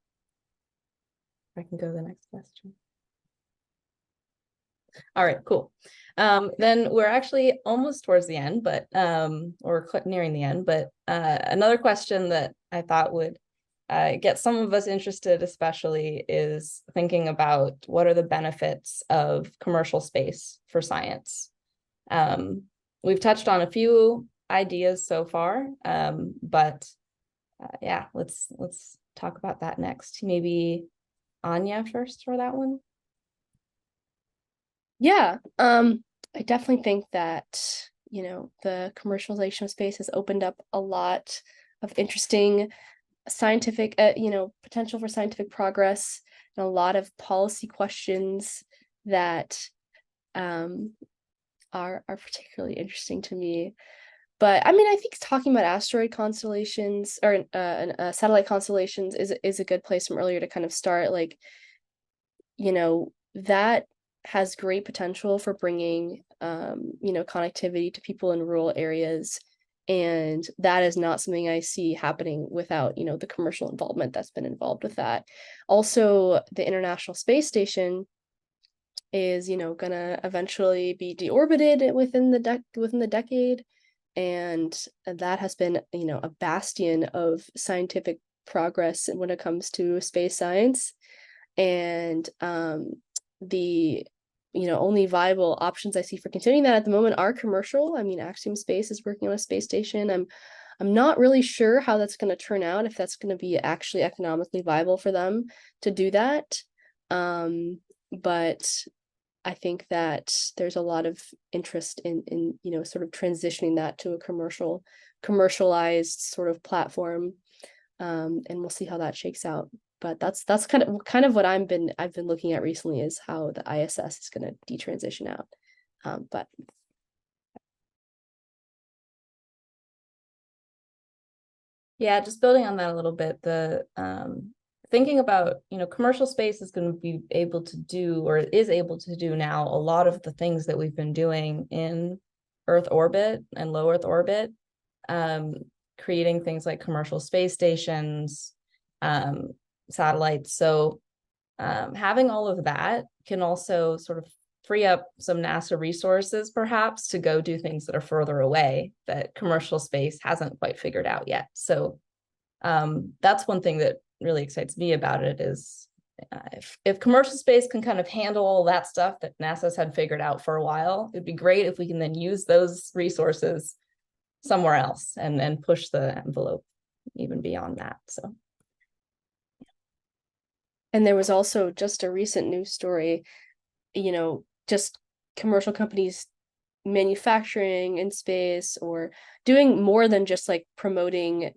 S2: I can go to the next question. All right, cool. Then we're actually almost towards the end, but or nearing the end. But another question that I thought would get some of us interested, especially, is thinking about what are the benefits of commercial space for science. We've touched on a few ideas so far, but yeah, let's talk about that next. Maybe Anya first for that one.
S4: Yeah, I definitely think that, the commercialization of space has opened up a lot of interesting scientific, potential for scientific progress, and a lot of policy questions that are particularly interesting to me. But I mean, I think talking about asteroid constellations or satellite constellations is a good place from earlier to kind of start. Like, that has great potential for bringing, connectivity to people in rural areas. And that is not something I see happening without, the commercial involvement that's been involved with that. Also, the International Space Station is, gonna eventually be deorbited within the decade. And that has been, a bastion of scientific progress when it comes to space science. And the only viable options I see for continuing that at the moment are commercial. I mean, Axiom Space is working on a space station. I'm not really sure how that's going to turn out, if that's going to be actually economically viable for them to do that. But I think that there's a lot of interest in sort of transitioning that to a commercialized sort of platform. And we'll see how that shakes out. But that's kind of what I've been looking at recently, is how the ISS is going to detransition out. But
S2: Yeah, just building on that a little bit, the thinking about, commercial space is going to be able to do, or is able to do now, a lot of the things that we've been doing in Earth orbit and low Earth orbit, creating things like commercial space stations, satellites. So having all of that can also sort of free up some NASA resources, perhaps, to go do things that are further away that commercial space hasn't quite figured out yet. So that's one thing that really excites me about it, is if commercial space can kind of handle all that stuff that NASA's had figured out for a while, it'd be great if we can then use those resources somewhere else and push the envelope even beyond that. So.
S4: And there was also just a recent news story, just commercial companies manufacturing in space, or doing more than just like promoting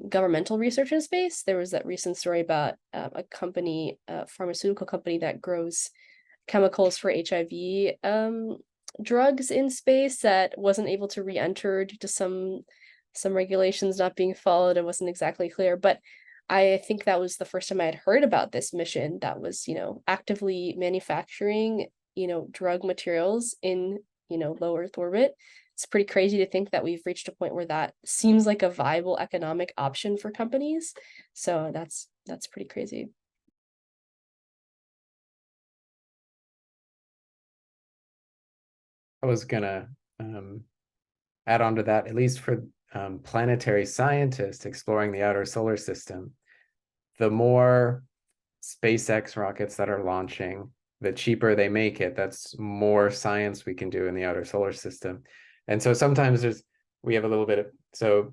S4: governmental research in space. There was that recent story about a pharmaceutical company that grows chemicals for HIV drugs in space, that wasn't able to re-enter due to some regulations not being followed. It wasn't exactly clear, but I think that was the first time I had heard about this mission that was, actively manufacturing, drug materials in, low Earth orbit. It's pretty crazy to think that we've reached a point where that seems like a viable economic option for companies. So that's pretty crazy.
S5: I was gonna add on to that, at least for planetary scientists exploring the outer solar system, the more SpaceX rockets that are launching, the cheaper they make it, that's more science we can do in the outer solar system. And so sometimes we have a little bit of,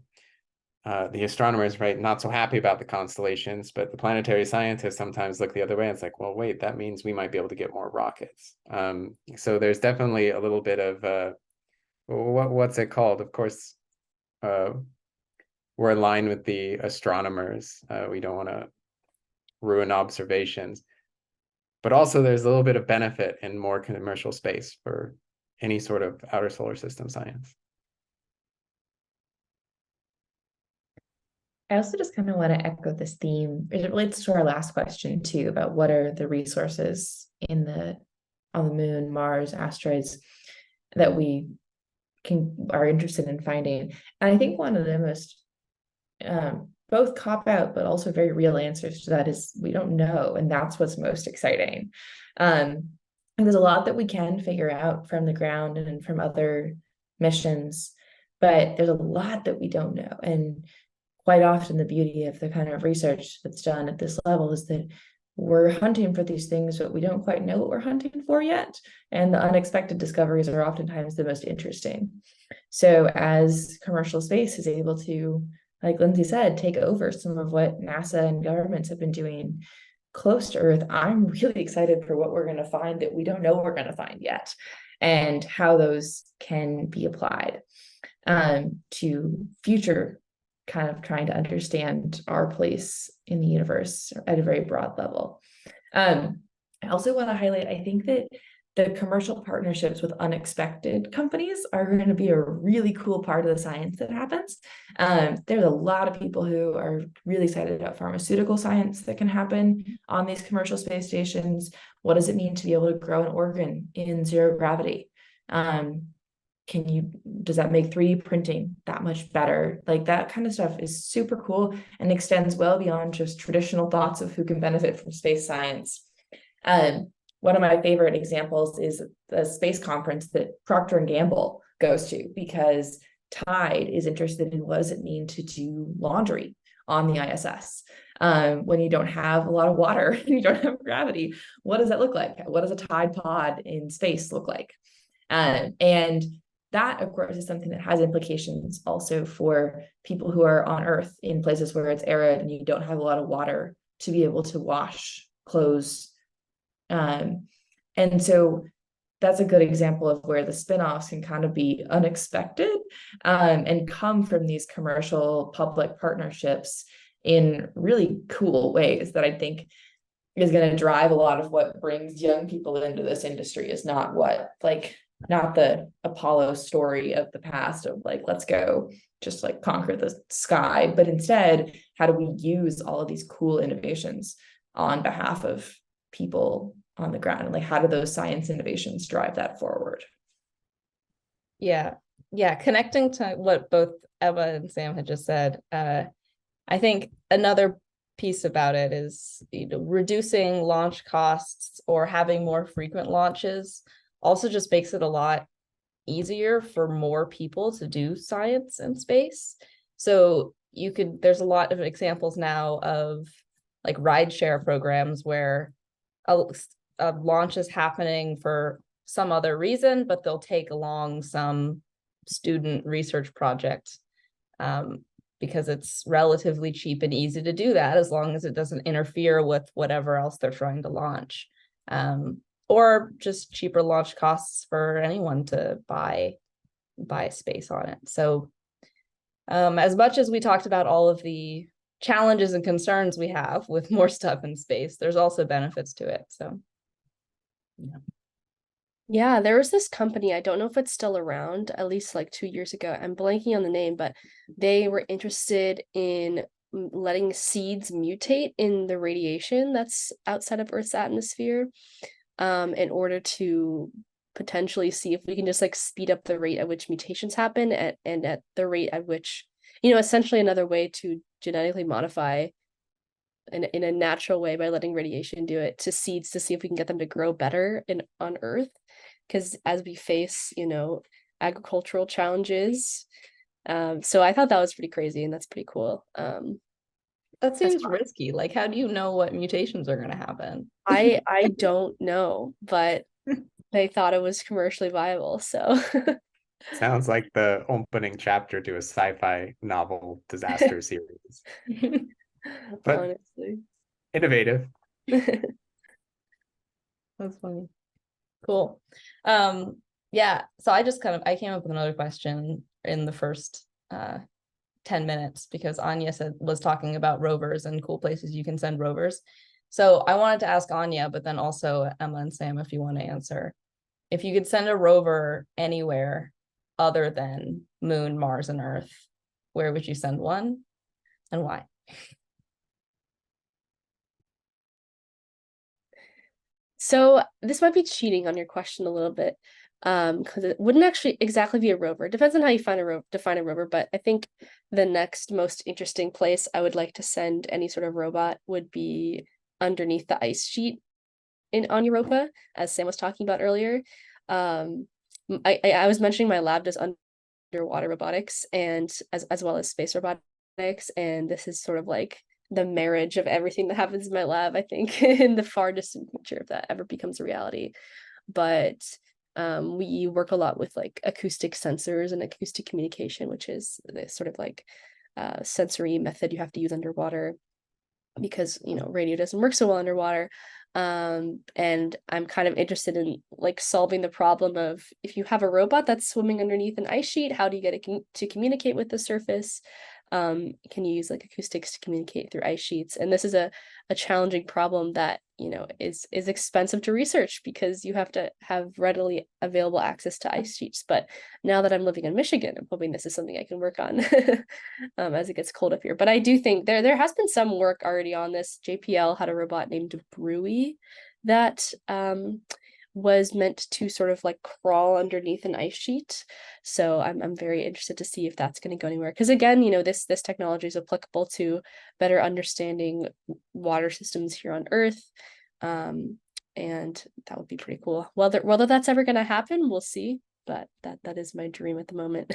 S5: the astronomers, right, not so happy about the constellations, but the planetary scientists sometimes look the other way and it's like, well, wait, that means we might be able to get more rockets. So there's definitely a little bit of, what's it called? Of course, we're in line with the astronomers. We don't want to ruin observations. But also there's a little bit of benefit in more commercial space for any sort of outer solar system science.
S6: I also just kind of want to echo this theme. It relates to our last question too, about what are the resources on the moon, Mars, asteroids that we are interested in finding. And I think one of the most both cop out but also very real answers to that is we don't know, and that's what's most exciting. And there's a lot that we can figure out from the ground and from other missions, but there's a lot that we don't know. And quite often the beauty of the kind of research that's done at this level is that we're hunting for these things, but we don't quite know what we're hunting for yet. And the unexpected discoveries are oftentimes the most interesting. So as commercial space is able to, like Lindsay said, take over some of what NASA and governments have been doing close to Earth, I'm really excited for what we're going to find that we don't know we're going to find yet, and how those can be applied to future kind of trying to understand our place in the universe at a very broad level. I also want to highlight, I think that the commercial partnerships with unexpected companies are going to be a really cool part of the science that happens. There's a lot of people who are really excited about pharmaceutical science that can happen on these commercial space stations. What does it mean to be able to grow an organ in zero gravity? Does that make 3D printing that much better? Like, that kind of stuff is super cool and extends well beyond just traditional thoughts of who can benefit from space science. One of my favorite examples is the space conference that Procter & Gamble goes to, because Tide is interested in what does it mean to do laundry on the ISS. When you don't have a lot of water and you don't have gravity, what does that look like? What does a Tide pod in space look like? And that, of course, is something that has implications also for people who are on Earth in places where it's arid and you don't have a lot of water to be able to wash clothes. And so that's a good example of where the spinoffs can kind of be unexpected and come from these commercial public partnerships in really cool ways that I think is going to drive a lot of what brings young people into this industry. Is not the Apollo story of the past of like, let's go just like conquer the sky, but instead, how do we use all of these cool innovations on behalf of people on the ground? And like, how do those science innovations drive that forward?
S2: Yeah. Connecting to what both Emma and Sam had just said, I think another piece about it is, reducing launch costs or having more frequent launches also just makes it a lot easier for more people to do science in space. So there's a lot of examples now of like rideshare programs where a launch is happening for some other reason, but they'll take along some student research project because it's relatively cheap and easy to do that, as long as it doesn't interfere with whatever else they're trying to launch. Or just cheaper launch costs for anyone to buy space on it. So as much as we talked about all of the challenges and concerns we have with more stuff in space, there's also benefits to it. So
S4: yeah, there was this company, I don't know if it's still around, at least like 2 years ago. I'm blanking on the name, but they were interested in letting seeds mutate in the radiation that's outside of Earth's atmosphere, in order to potentially see if we can just like speed up the rate at which mutations happen and at the rate at which, essentially another way to genetically modify in a natural way by letting radiation do it to seeds to see if we can get them to grow better on Earth. Because as we face, agricultural challenges. So I thought that was pretty crazy, and that's pretty cool.
S2: that seems risky. Like, how do you know what mutations are going to happen?
S4: I don't know, but they thought it was commercially viable. So
S5: Sounds like the opening chapter to a sci-fi novel disaster series. But
S4: honestly,
S5: innovative.
S2: That's funny. Cool. Yeah, so I came up with another question in the first 10 minutes because Anya was talking about rovers and cool places you can send rovers. So I wanted to ask Anya, but then also Emma and Sam, if you want to answer. If you could send a rover anywhere other than Moon, Mars, and Earth, where would you send one and why?
S4: So this might be cheating on your question a little bit, because it wouldn't actually exactly be a rover. Depends on how you define a rover, but I think the next most interesting place I would like to send any sort of robot would be underneath the ice sheet on Europa, as Sam was talking about earlier. I was mentioning my lab does underwater robotics and as well as space robotics. and this is sort of like the marriage of everything that happens in my lab, I think, in the far distant future, if that ever becomes a reality. But we work a lot with like acoustic sensors and acoustic communication, which is the sort of like sensory method you have to use underwater because, you know, radio doesn't work so well underwater. And I'm kind of interested in like solving the problem of if you have a robot that's swimming underneath an ice sheet, how do you get it to communicate with the surface? Can you use like acoustics to communicate through ice sheets? And this is a challenging problem that, you know, is expensive to research because you have to have readily available access to ice sheets. But now that I'm living in Michigan, I'm hoping this is something I can work on as it gets cold up here. But I do think there has been some work already on this. JPL had a robot named Brewy that was meant to sort of like crawl underneath an ice sheet. So I'm very interested to see if that's going to go anywhere. Because again, you know, this technology is applicable to better understanding water systems here on Earth. And that would be pretty cool. Whether that's ever going to happen, we'll see. But that is my dream at the moment.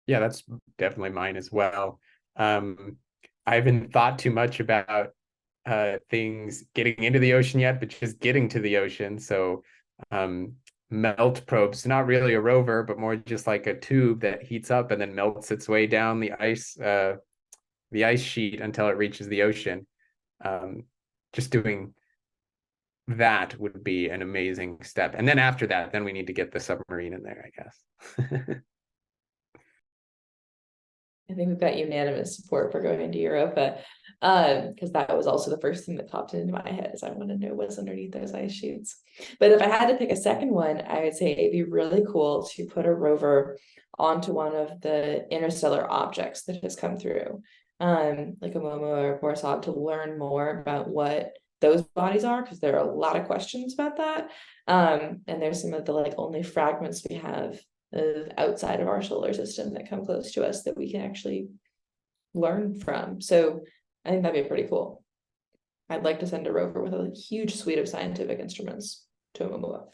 S5: Yeah, that's definitely mine as well. I haven't thought too much about things getting into the ocean yet, but just getting to the ocean. So melt probes, not really a rover, but more just like a tube that heats up and then melts its way down the ice sheet until it reaches the ocean. Just doing that would be an amazing step. And then after that, then we need to get the submarine in there, I guess.
S3: I think we've got unanimous support for going to Europe, but because that was also the first thing that popped into my head is I want to know what's underneath those ice sheets. But if I had to pick a second one, I would say it'd be really cool to put a rover onto one of the interstellar objects that has come through, like a Momo or Borisov, to learn more about what those bodies are, because there are a lot of questions about that. And there's some of the like only fragments we have outside of our solar system that come close to us that we can actually learn from. So I think that'd be pretty cool. I'd like to send a rover with a huge suite of scientific instruments to Oumuamua.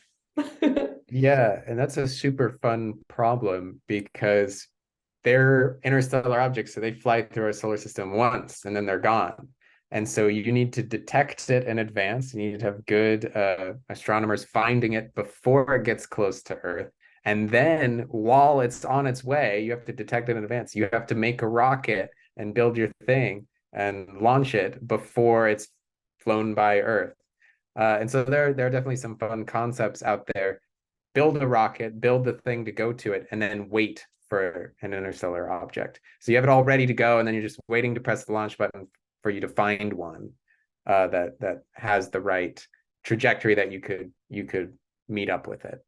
S5: Yeah, and that's a super fun problem because they're interstellar objects, so they fly through our solar system once and then they're gone. And so you need to detect it in advance. You need to have good astronomers finding it before it gets close to Earth. And then while it's on its way, you have to detect it in advance. You have to make a rocket and build your thing and launch it before it's flown by Earth. And so there are definitely some fun concepts out there. Build a rocket, build the thing to go to it, and then wait for an interstellar object. So you have it all ready to go, and then you're just waiting to press the launch button for you to find one that has the right trajectory that you could meet up with it.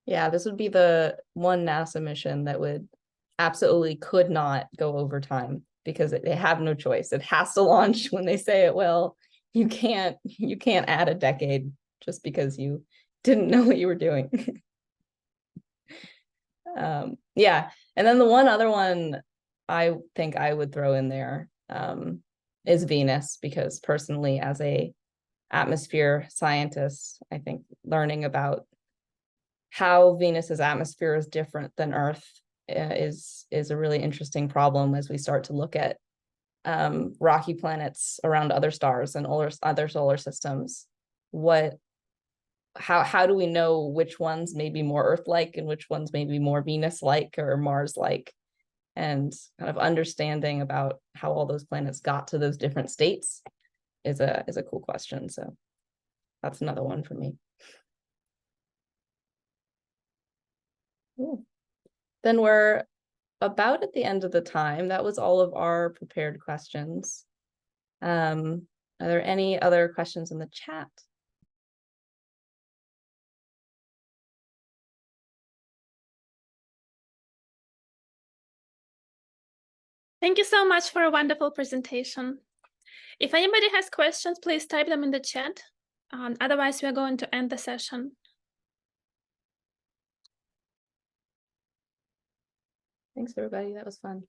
S2: Yeah, this would be the one NASA mission that would absolutely could not go over time because they have no choice. It has to launch when they say it will. You can't add a decade just because you didn't know what you were doing. Yeah, and then the one other one I think I would throw in there is Venus, because personally, as a atmosphere scientist, I think learning about how Venus's atmosphere is different than Earth is a really interesting problem as we start to look at rocky planets around other stars and other solar systems. How do we know which ones may be more Earth-like and which ones may be more Venus-like or Mars-like? And kind of understanding about how all those planets got to those different states is a cool question. So that's another one for me. Cool. Then we're about at the end of the time. That was all of our prepared questions. Are there any other questions in the chat?
S1: Thank you so much for a wonderful presentation. If anybody has questions, please type them in the chat. Otherwise, we are going to end the session.
S2: Thanks, everybody. That was fun.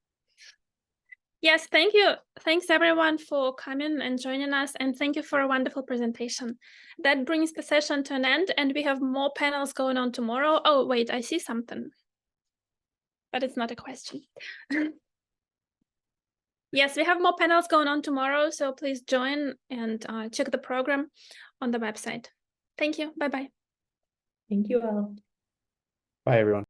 S1: Yes, thank you. Thanks everyone for coming and joining us, and thank you for a wonderful presentation. That brings the session to an end, and we have more panels going on tomorrow. Oh, wait, I see something. But it's not a question. Yes, we have more panels going on tomorrow, so please join and check the program on the website. Thank you. Bye-bye.
S6: Thank you all.
S5: Bye, everyone.